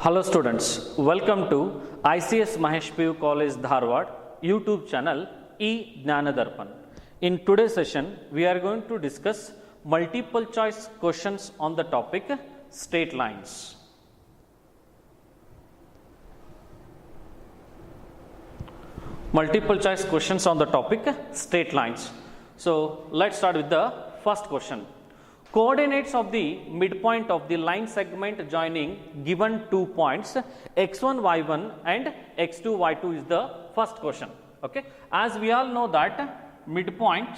Hello students, welcome to ICS Mahesh PU College Dharwad YouTube channel eJnanadarpan. In today's session, we are going to discuss multiple choice questions on the topic straight lines. Multiple choice questions on the topic straight lines. So let's start with the first question. Coordinates of the midpoint of the line segment joining given 2 points x1 y1 and x2 y2 is the first question. Okay, as we all know that midpoint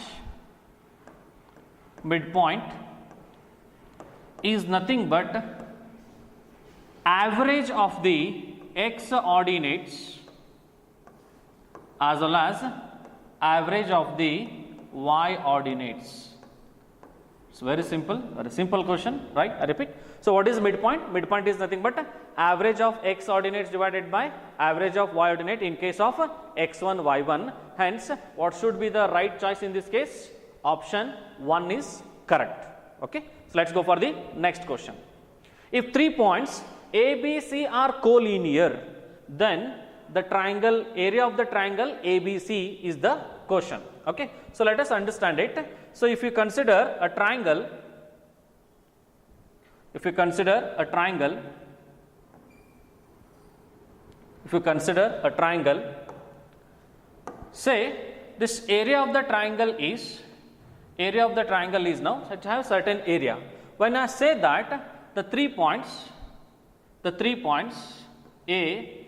is nothing but average of the x ordinates as well as average of the y ordinates. It's very simple question, right? I repeat. So what is midpoint? Midpoint is nothing but average of x ordinates divided by average of y ordinate in case of x1 y1. Hence, what should be the right choice in this case? Option 1 is correct. Okay. So let's go for the next question. If 3 points A, B, C are collinear, then the triangle area of the triangle ABC is the quotient. Okay. So let us understand it. So if you consider a triangle, say this area of the triangle is now such have certain area. When I say that the 3 points A,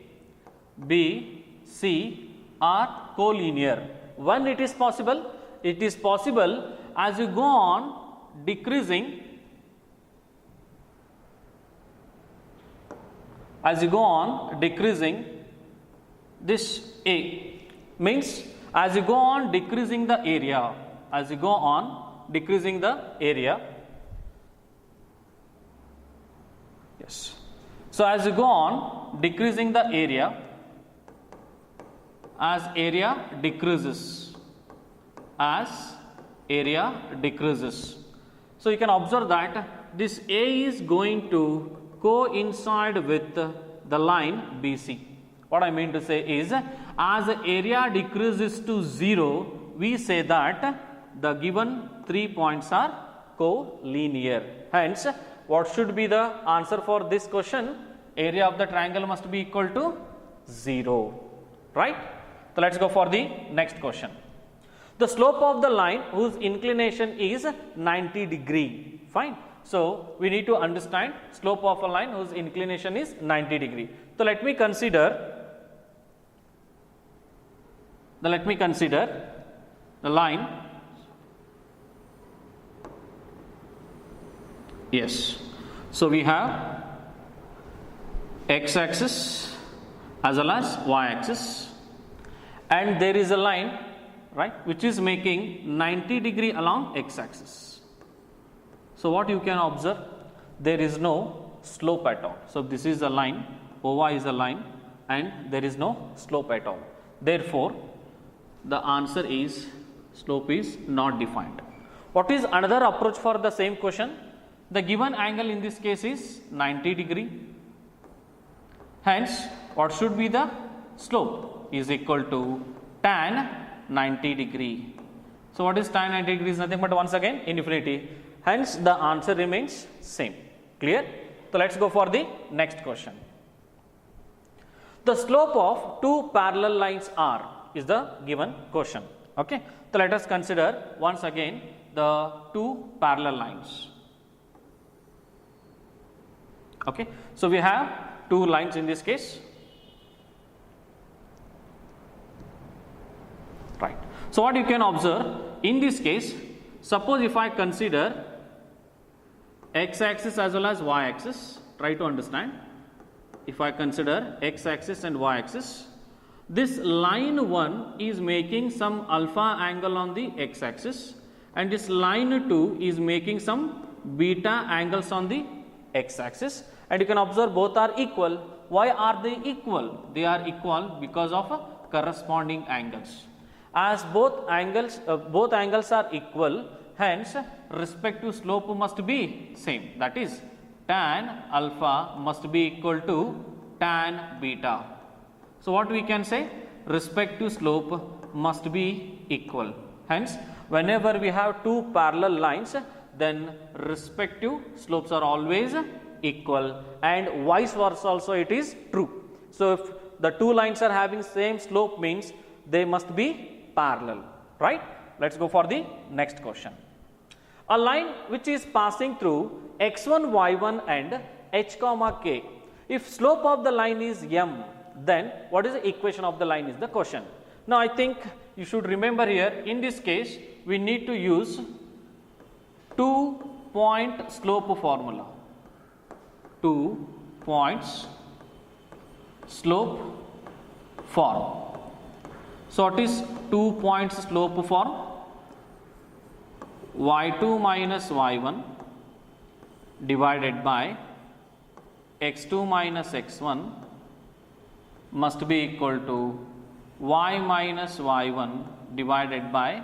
B, C are collinear. When it is possible? It is possible as you go on decreasing this A, means as you go on decreasing the area, yes. So as you go on decreasing the area, as area decreases, so you can observe that this A is going to coincide with the line BC. What I mean to say is, as the area decreases to 0, we say that the given 3 points are collinear. Hence, what should be the answer for this question? Area of the triangle must be equal to 0, right? So let's go for the next question. The slope of the line whose inclination is 90 degree. Fine. So we need to understand slope of a line whose inclination is 90 degree. So let me consider the line. Yes. So we have x axis as well as y axis, and there is a line, right, which is making 90 degree along x axis. So what you can observe, there is no slope at all. So this is a line, OY is a line, and there is no slope at all. Therefore, the answer is slope is not defined. What is another approach for the same question? The given angle in this case is 90 degree. Hence, what should be the slope? Is equal to tan 90 degree. So what is tan 90 degree? Is nothing but once again infinity. Hence the answer remains same. Clear? So let's go for the next question. The slope of 2 parallel lines are is the given question. Okay. So let us consider once again the 2 parallel lines. Okay. So we have 2 lines in this case. Right. So what you can observe in this case, suppose if I consider x axis as well as y axis, try to understand. If I consider x axis and y axis, this line 1 is making some alpha angle on the x axis, and this line 2 is making some beta angles on the x axis, and you can observe both are equal. Why are they equal? They are equal because of corresponding angles. As both angles are equal, hence respective slope must be same, that is tan alpha must be equal to tan beta. So what we can say? Respective slope must be equal. Hence, whenever we have two parallel lines, then respective slopes are always equal, and vice versa also it is true. So if the two lines are having same slope, means they must be parallel, right? Let's go for the next question. A line which is passing through x1, y1 and h comma k. If slope of the line is m, then what is the equation of the line is the question. Now I think you should remember here, in this case we need to use 2-point slope formula. 2 points slope form. So what is 2 points slope form? y2 minus y1 divided by x2 minus x1 must be equal to y minus y1 divided by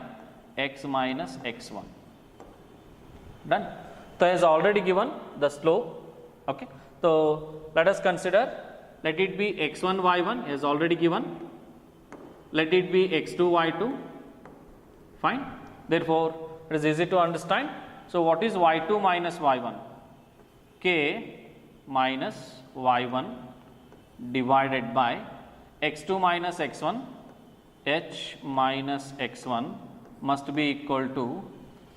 x minus x1. Done. So has already given the slope. Okay. So let us consider, let it be x1 y1 is already given, let it be x2 y2, fine. Therefore it is easy to understand. So what is y2 minus y1? K minus y1 divided by x2 minus x1 h minus x1 must be equal to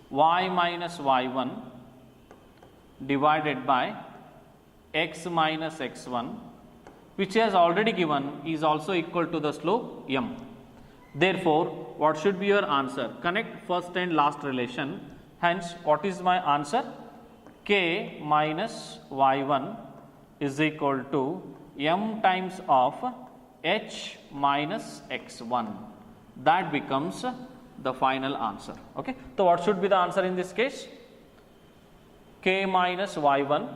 y minus y1 divided by x minus x1, which has already given is also equal to the slope m. Therefore, what should be your answer? Connect first and last relation. Hence, what is my answer? K minus y1 is equal to m times of h minus x1. That becomes the final answer. Okay. So what should be the answer in this case? K minus y1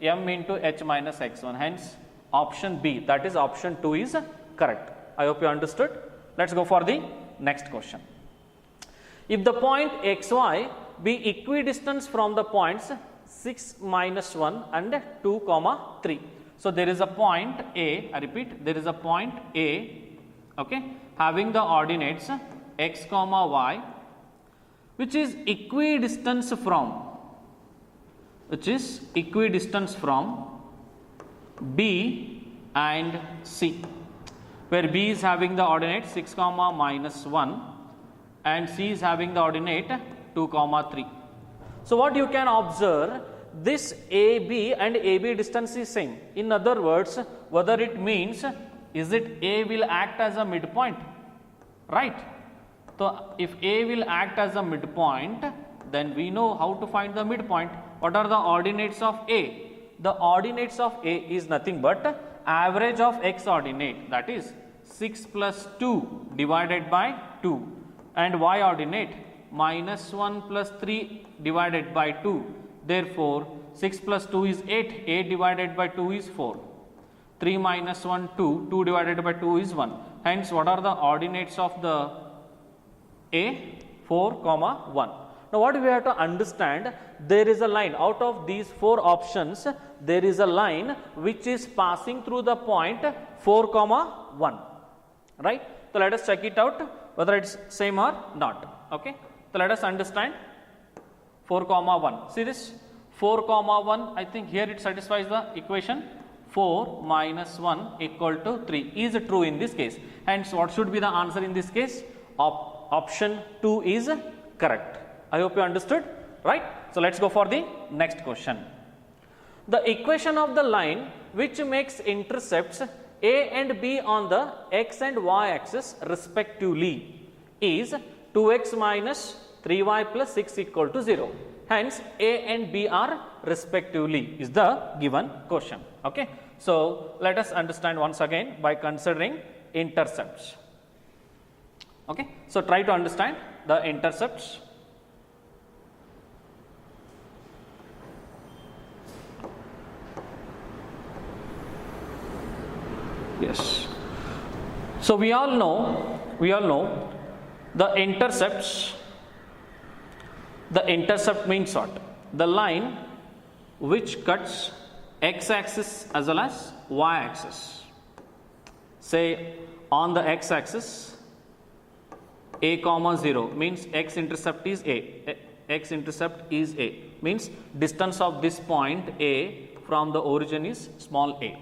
m into h minus x1. Hence, option B, that is option 2 is correct. I hope you understood. Let's go for the next question. If the point xy be equidistant from the points 6 minus 1 and 2 comma 3. So there is a point A, I repeat, there is a point A, okay, having the ordinates x comma y, which is equidistant from B and C, where B is having the ordinate 6 comma minus 1 and C is having the ordinate 2 comma 3. So what you can observe, this AB and AB distance is same. In other words, whether it means, is it A will act as a midpoint, right? So if A will act as a midpoint, then we know how to find the midpoint. What are the ordinates of A? The ordinates of A is nothing but average of x ordinate, that is 6 plus 2 divided by 2, and y ordinate minus 1 plus 3 divided by 2. Therefore, 6 plus 2 is 8, 8 divided by 2 is 4, 3 minus 1 2, 2 divided by 2 is 1. Hence, what are the ordinates of the A? 4 comma 1. Now, what we have to understand, there is a line out of these 4 options, there is a line which is passing through the point 4 comma 1, right? So, let us check it out whether it is same or not. Okay. So, let us understand 4 comma 1. See this 4 comma 1, I think here it satisfies the equation 4 minus 1 equal to 3 is true in this case. Hence, what should be the answer in this case? Option 2 is correct. I hope you understood, right? So, let us go for the next question. The equation of the line which makes intercepts A and B on the x and y axis respectively is 2x minus 3y plus 6 equal to 0. Hence, A and B are respectively is the given question. Okay. So, let us understand once again by considering intercepts. Okay. So, try to understand the intercepts. Yes. So, we all know the intercepts. The intercept means what? The line which cuts x axis as well as y axis. Say on the x axis a comma 0 means x intercept is a, x intercept is a, means distance of this point a from the origin is small a.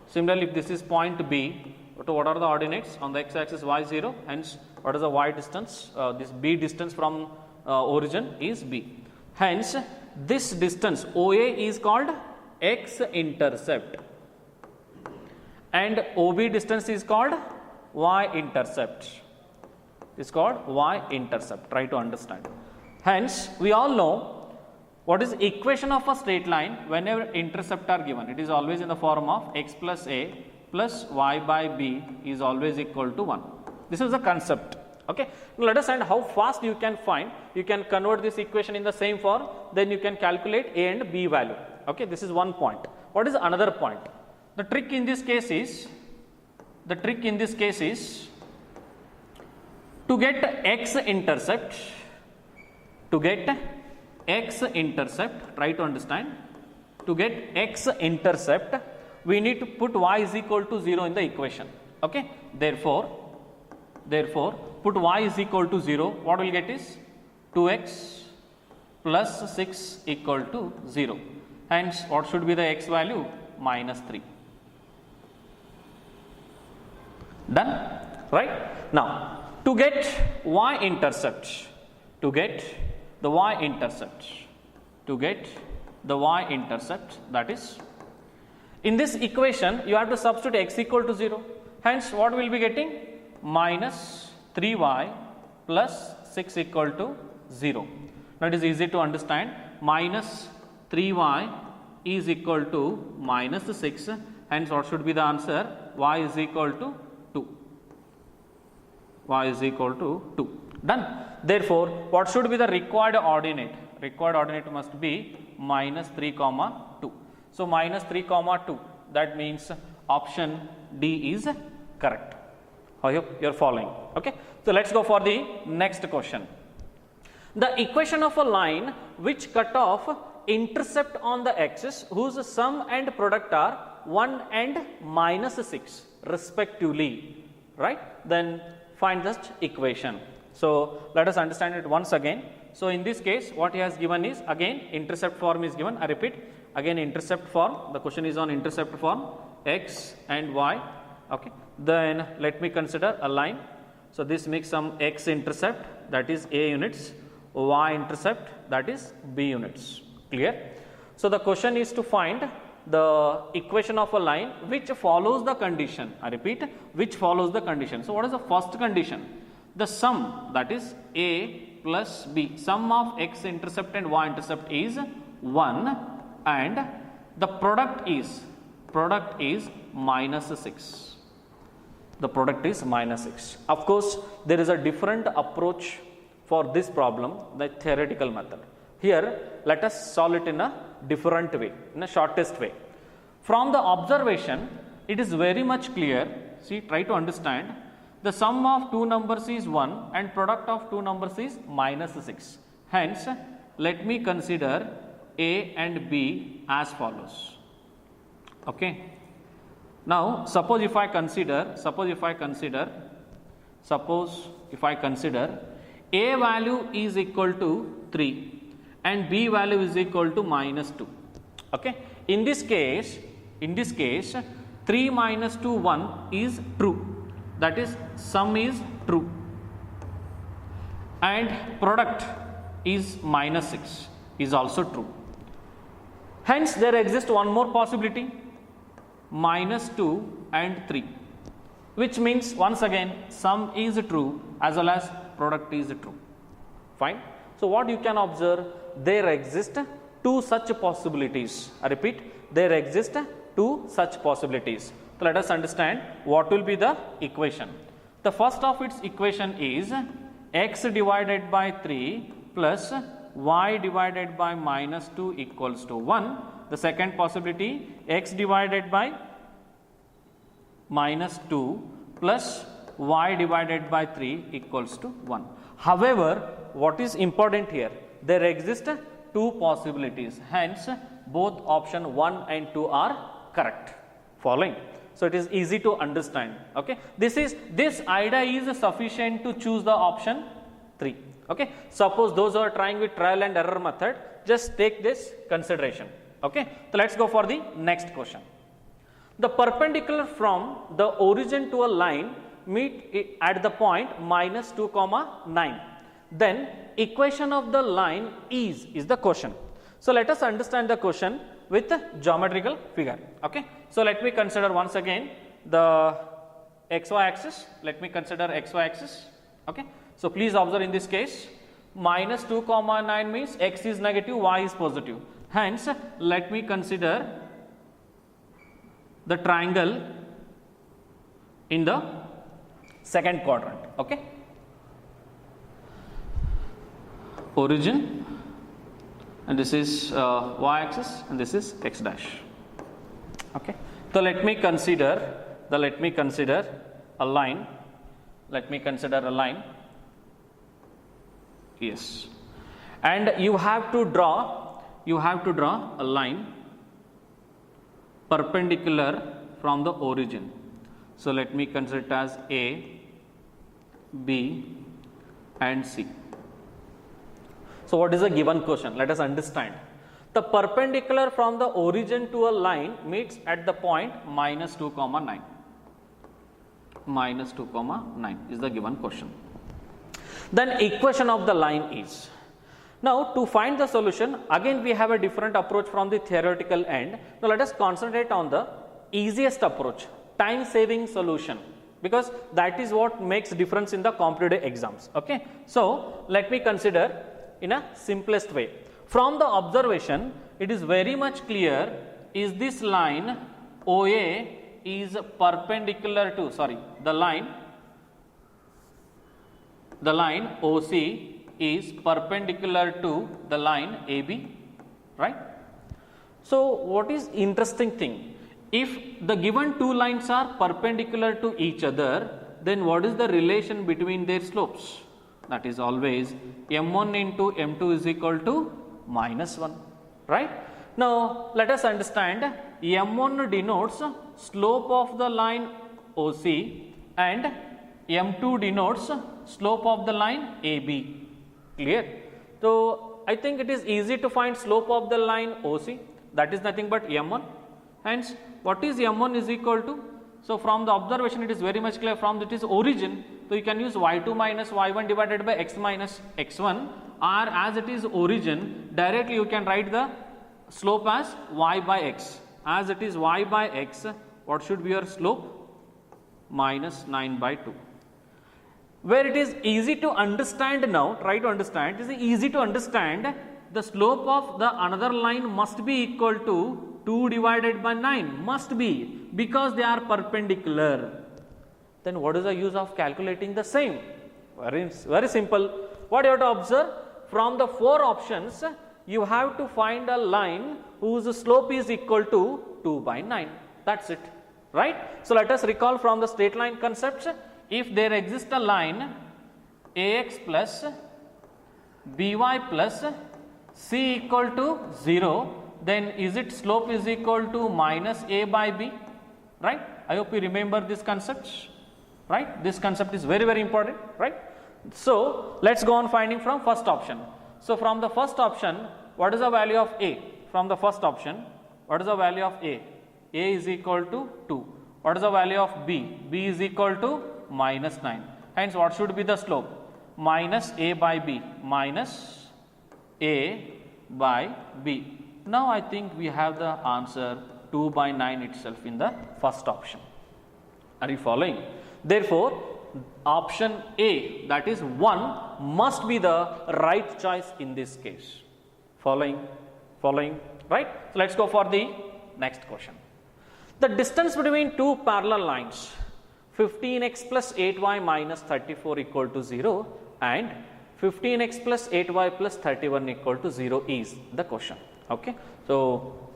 Similarly, if this is point b, so what are the ordinates on the x axis? Y 0, hence what is the y distance? This b distance from origin is b. Hence this distance OA is called x intercept and OB distance is called y intercept. It's called y intercept. Try to understand. Hence we all know what is equation of a straight line whenever intercept are given. It is always in the form of x plus a plus y by b is always equal to 1. This is the concept. Okay. Now let us find how fast you can find. You can convert this equation in the same form, then you can calculate a and b value. Okay. This is one point. What is another point? The trick in this case is to get x intercept, try to understand, to get x intercept we need to put y is equal to 0 in the equation. Okay. Therefore put y is equal to 0, what we will get is 2x plus 6 equal to 0. Hence what should be the x value? Minus 3. Done, right? Now to get y intercept, that is, in this equation you have to substitute x equal to 0. Hence what we will be getting? Minus 3y plus 6 equal to 0. Now it is easy to understand. Minus 3y is equal to minus 6. Hence what should be the answer? Y is equal to 2. Y is equal to 2. Done. Therefore what should be the required ordinate? Required ordinate must be minus 3 comma 2. So minus 3 comma 2, that means option D is correct. I hope you are following. Okay. So let's go for the next question. The equation of a line which cut off intercept on the axis whose sum and product are 1 and minus 6 respectively, right? Then find the equation. So let us understand it once again. So in this case what he has given is, again intercept form is given. I repeat, again intercept form, the question is on intercept form, x and y. Okay. Then let me consider a line. So this makes some x intercept, that is a units, y intercept, that is b units. Clear? So the question is to find the equation of a line which follows the condition. I repeat, which follows the condition. So what is the first condition? The sum, that is a plus b, sum of x intercept and y intercept is 1 and the product is minus 6. The product is minus 6. Of course, there is a different approach for this problem, the theoretical method. Here, let us solve it in a different way, in a shortest way. From the observation, it is very much clear. See, try to understand. The sum of two numbers is 1 and product of two numbers is minus 6. Hence, let me consider a and b as follows. Okay. Now, suppose if I consider a value is equal to 3 and b value is equal to minus 2. Okay. In this case 3 minus 2 1 is true, that is sum is true and product is minus 6 is also true. Hence there exists one more possibility, minus 2 and 3, which means once again sum is true as well as product is true. Fine. So what you can observe, there exist two such possibilities. I repeat, there exist two such possibilities. So let us understand what will be the equation. The first of its equation is x divided by 3 plus y divided by minus 2 equals to 1. The second possibility, x divided by minus 2 plus y divided by 3 equals to 1. However, what is important here? There exist two possibilities. Hence, both option 1 and 2 are correct. Following. So it is easy to understand. Okay. This idea is sufficient to choose the option 3. Okay. Suppose those who are trying with trial and error method, just take this consideration. Okay. So let's go for the next question. The perpendicular from the origin to a line meet at the point minus 2 comma 9. Then equation of the line is the question. So let us understand the question with the geometrical figure. Okay. So let me consider once again the xy axis. Let me consider xy axis. Okay. So please observe in this case minus 2 comma 9 means x is negative, y is positive. Hence let me consider the triangle in the second quadrant. Okay. Origin, and this is y axis, and this is x dash. Okay. So let me consider a line. Let me consider a line. Yes. And you have to draw a line perpendicular from the origin. So let me consider it as A, B and C. So what is the given question? Let us understand. The perpendicular from the origin to a line meets at the point minus 2 comma 9. Minus 2 comma 9 is the given question. Then equation of the line is. Now to find the solution, again we have a different approach from the theoretical end. Now let us concentrate on the easiest approach, time saving solution, because that is what makes difference in the competitive exams. Okay. So let me consider in a simplest way. From the observation, it is very much clear, is this line OA is perpendicular to, the line OC is perpendicular to the line AB, right? So what is interesting thing? If the given two lines are perpendicular to each other, then what is the relation between their slopes? That is always m1 into m2 is equal to minus 1, right? Now let us understand, m1 denotes slope of the line OC and m2 denotes slope of the line AB. Clear? So I think it is easy to find slope of the line OC, that is nothing but m1. Hence what is m1 is equal to? So from the observation it is very much clear, from that is origin, so you can use y2 minus y1 divided by x minus x1, or as it is origin, directly you can write the slope as y by x. As it is y by x, what should be your slope? Minus 9 by 2. Where it is easy to understand now, try to understand, it is easy to understand the slope of the another line must be equal to 2 divided by 9, must be, because they are perpendicular. Then what is the use of calculating the same? Very simple. What you have to observe? From the 4 options, you have to find a line whose slope is equal to 2 by 9. That's it, right? So let us recall from the straight line concepts. If there exists a line ax plus by plus c equal to 0, then is it slope is equal to minus a by b, right? I hope you remember this concept, right? This concept is very, very important, right? So let's go on finding from first option. So from the first option, what is the value of a? From the first option, what is the value of a? A is equal to 2. What is the value of b? B is equal to minus 9. Hence what should be the slope? Minus a by b, minus a by b. Now I think we have the answer 2 by 9 itself in the first option. Are you following? Therefore option A, that is 1, must be the right choice in this case. Following, right? So let's go for the next question. The distance between two parallel lines 15x plus 8y minus 34 equal to 0 and 15x plus 8y plus 31 equal to 0 is the question. Okay. So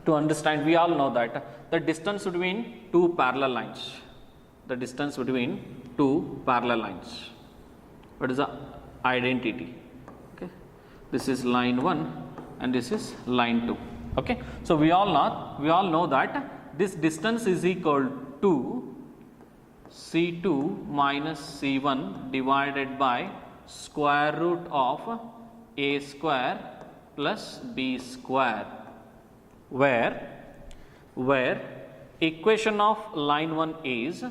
to understand, we all know that the distance between two parallel lines, what is the identity? Okay. This is line 1 and this is line 2. Okay, so we all know that this distance is equal to C2 minus C1 divided by square root of A square plus B square, where equation of line 1 is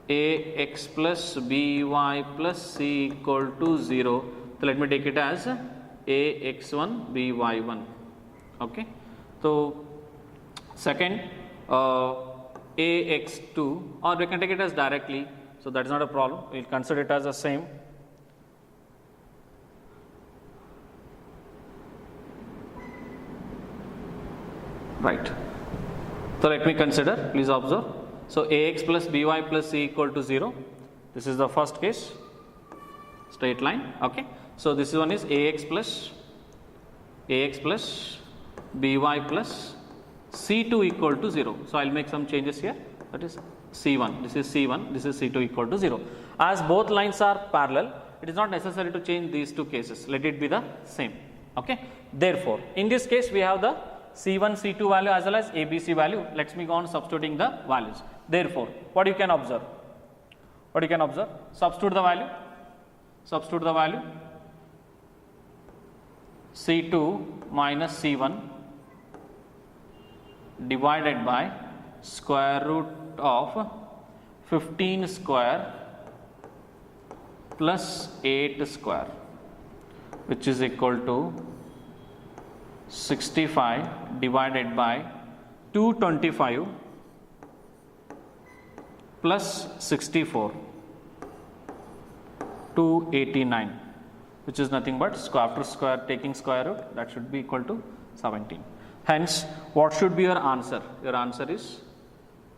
Ax plus By plus C equal to 0. So let me take it as Ax1 By1. Okay, so second Ax2, or we can take it as directly, so that is not a problem, we will consider it as the same. Right, so let me consider, please observe. So Ax plus By plus C equal to 0, this is the first case, straight line. Okay, so this one is Ax plus By plus C2 equal to 0. So I will make some changes here, that is C1, this is C1, this is C2 equal to 0. As both lines are parallel, it is not necessary to change these two cases, let it be the same. Okay, therefore in this case we have the C1, C2 value as well as ABC value. Let me go on substituting the values. Therefore, what you can observe? Substitute the value. C2 minus C1 divided by square root of 15 square plus 8 square, which is equal to 65 divided by 225 plus 64, 289, which is nothing but after taking square root, that should be equal to 17. Hence, what should be your answer? Your answer is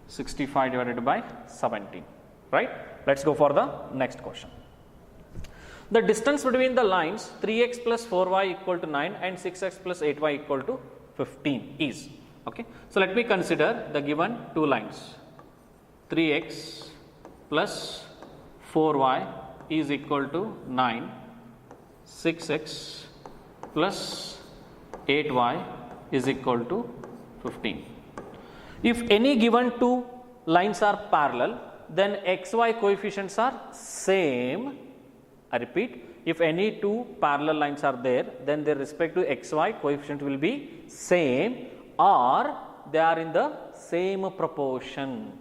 65 divided by 17, right? Let's go for the next question. The distance between the lines 3x plus 4y equal to 9 and 6x plus 8y equal to 15 is. Okay, so let me consider the given two lines. 3x plus 4y is equal to 9, 6x plus 8y is equal to 15. If any given two lines are parallel, then xy coefficients are same. I repeat, if any two parallel lines are there, then their respective xy coefficient will be same, or they are in the same proportion,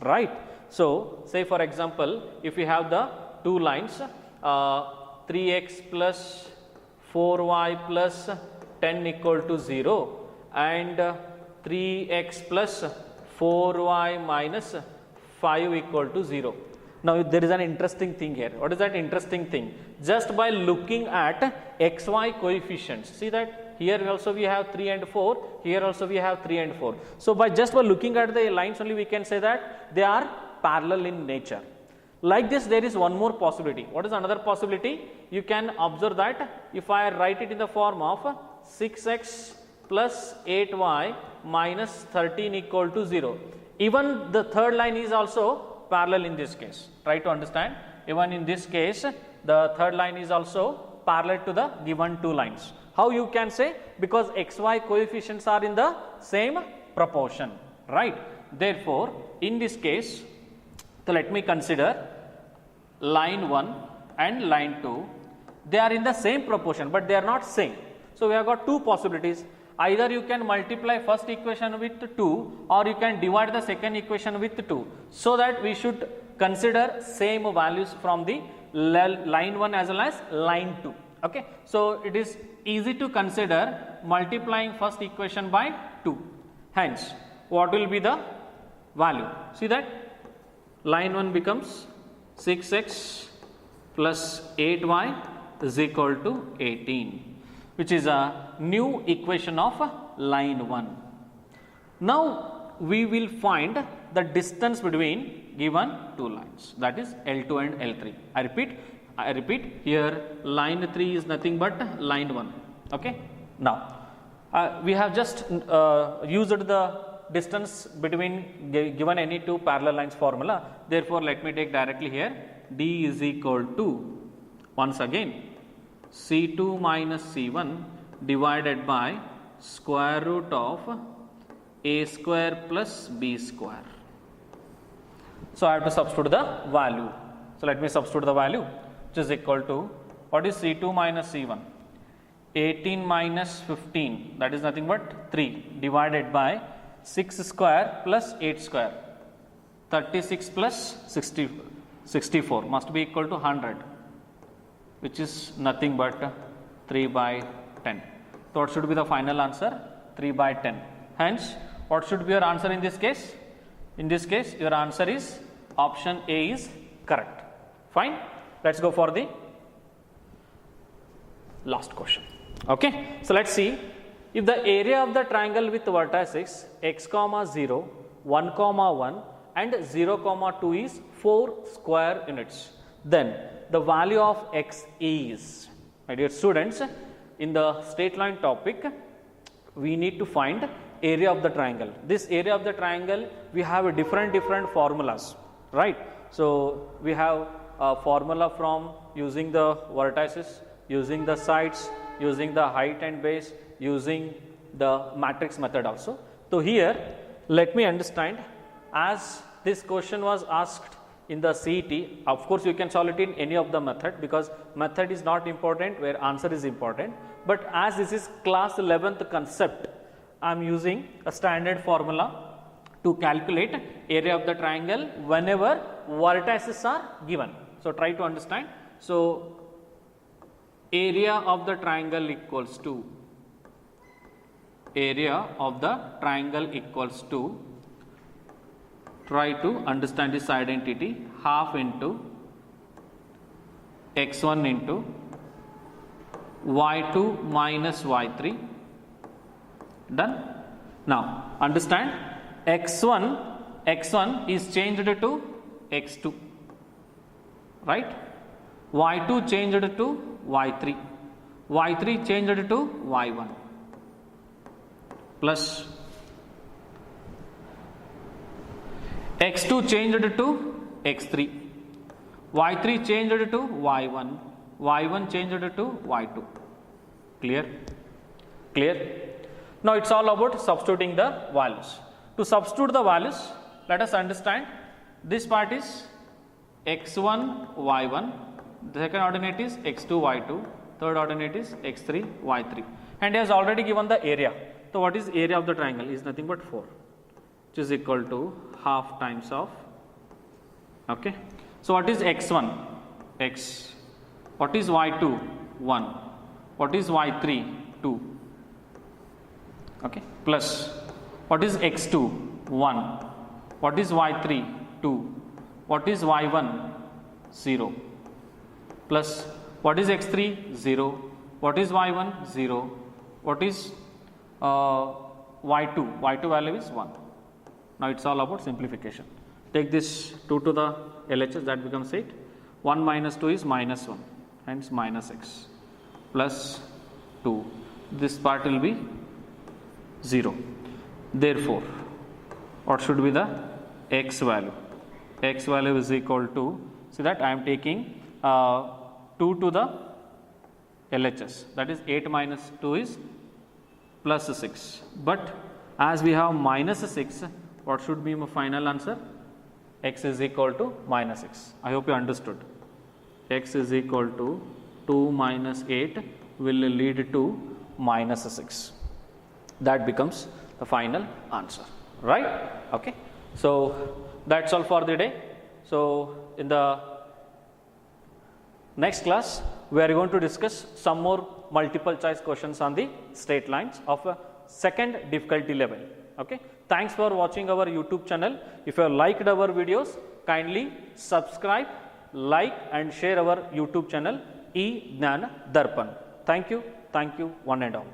right? So, say for example, if we have the two lines 3x plus 4y plus 10 equal to 0 and 3x plus 4y minus 5 equal to 0. Now, there is an interesting thing here. What is that interesting thing? Just by looking at xy coefficients, see that here also we have 3 and 4, here also we have 3 and 4. So, by looking at the lines only, we can say that they are parallel in nature. Like this, there is one more possibility. What is another possibility? You can observe that if I write it in the form of 6x plus 8y minus 13 equal to 0. Even the third line is also parallel in this case. Try to understand, even in this case the third line is also parallel to the given two lines. How you can say? Because xy coefficients are in the same proportion, right? Therefore, in this case, so let me consider line 1 and line 2, they are in the same proportion but they are not same. So, we have got two possibilities. Either you can multiply first equation with 2 or you can divide the second equation with 2. So that we should consider same values from the line 1 as well as line 2. Okay. So, it is easy to consider multiplying first equation by 2. Hence, what will be the value? See that line 1 becomes 6x plus 8y is equal to 18. Which is a new equation of line 1. Now, we will find the distance between given two lines, that is L2 and L3. I repeat here line 3 is nothing but line 1. Okay. Now, we have just used the distance between given any two parallel lines formula. Therefore, let me take directly here D is equal to, once again, C2 minus C1 divided by square root of a square plus b square. So I have to substitute the value. So let me substitute the value, which is equal to, what is C2 minus C1? 18 minus 15, that is nothing but 3, divided by 6 square plus 8 square, 36 plus 64 must be equal to 100, which is nothing but 3 by 10. So what should be the final answer? 3 by 10. Hence, what should be your answer in this case? In this case, your answer is option A is correct. Fine. Let's go for the last question. Okay. So let's see, if the area of the triangle with vertices x comma 0, 1 comma 1 and 0 comma 2 is 4 square units, then the value of x is, my dear students, in the straight line topic, we need to find area of the triangle. This area of the triangle, we have different formulas, right? So we have a formula from using the vertices, using the sides, using the height and base, using the matrix method also. So here, let me understand, as this question was asked in the CET, of course you can solve it in any of the method, because method is not important where answer is important, but as this is class 11th concept, I am using a standard formula to calculate area of the triangle whenever vertices are given. So try to understand. So area of the triangle equals to, area of the triangle equals to, try to understand this identity, half into x1 into y2 minus y3. Done. Now understand, x1 is changed to x2, right? y2 changed to y3, y3 changed to y1, plus x2 changed to x3, y3 changed to y1, y1 changed to y2. Clear? Clear? Now it's all about substituting the values. To substitute the values, let us understand, this part is x1 y1, the second ordinate is x2 y2, third ordinate is x3 y3, and he has already given the area. So what is area of the triangle? Is nothing but 4, which is equal to half times of, okay. So what is x1? X. What is y2? 1. What is y3? 2. Okay, plus what is x2? 1. What is y3? 2. What is y1? 0. Plus what is x3? 0. What is y1? 0. What is y2? Y2 value is 1. Now it's all about simplification. Take this 2 to the LHS, that becomes 8. 1 minus 2 is minus 1, hence minus x, plus 2. This part will be 0. Therefore, what should be the x value? X value is equal to, see that I am taking 2 to the LHS, that is 8 minus 2 is plus 6. But as we have minus 6, what should be my final answer? X is equal to minus 6. I hope you understood. X is equal to 2 minus 8 will lead to minus 6. That becomes the final answer, right? Okay. So that's all for the day. So in the next class, we are going to discuss some more multiple choice questions on the straight lines of a second difficulty level. Okay. Thanks for watching our YouTube channel. If you have liked our videos, kindly subscribe, like and share our YouTube channel eGnan Darpan. Thank you, one and all.